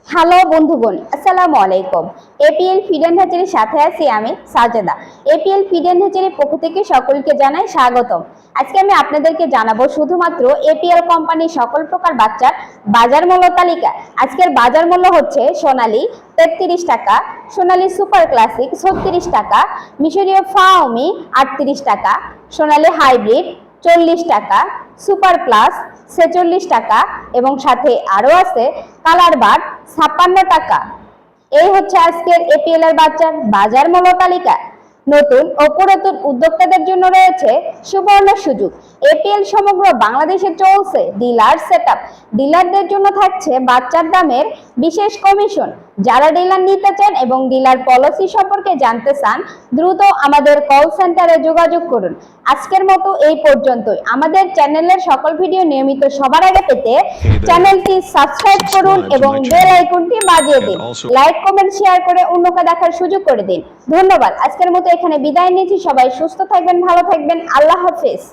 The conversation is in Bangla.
হ্যালো বন্ধুগণ, আসসালামু আলাইকুম। এপিএল ফিড এন্ড হ্যাচারির সাথে আছি আমি সাজেদা। এপিএল ফিড এন্ড হ্যাচারির পক্ষ থেকে সকলকে জানাই স্বাগতম। আজকে আমি আপনাদেরকে জানাবো শুধুমাত্র এপিএল কোম্পানির সকল প্রকার বাচ্চার বাজার মূল্য তালিকা। আজকের বাজার মূল্য হচ্ছে সোনালী 33 টাকা, সোনালী সুপার ক্লাসিক 36 টাকা, মিশরীয় ফাওমি 38 টাকা, সোনালী হাইব্রিড 40 টাকা, সুপার প্লাস 46 টাকা এবং সাথে আরো আছে কালার বার 56 টাকা। এই হচ্ছে আজকের এপিএল এর বাচ্চার বাজার মূল্য তালিকা। নতুন ও পুরাতন উদ্যোক্তাদের জন্য রয়েছে সুবর্ণ সুযোগ। এপিএল সমগ্র বাংলাদেশে চলছে ডিলার সেটআপ। ডিলারদের জন্য থাকছে বাচ্চার দামের বিশেষ কমিশন। যারা ডিলার নিতে চান এবং ডিলার পলিসি সম্পর্কে জানতে চান, দ্রুত আমাদের কল সেন্টারে যোগাযোগ করুন। আজকের মতো এই পর্যন্তই। আমাদের চ্যানেলের সকল ভিডিও নিয়মিত সবার আগে পেতে চ্যানেলটি সাবস্ক্রাইব করুন এবং বেল আইকনটি বাজিয়ে দিন। লাইক, কমেন্ট, শেয়ার করে অন্যকে দেখার সুযোগ করে দিন। ধন্যবাদ। আজকের মতো এখানে বিদায় নিচ্ছি। সবাই সুস্থ থাকবেন, ভালো থাকবেন। আল্লাহ হাফেজ।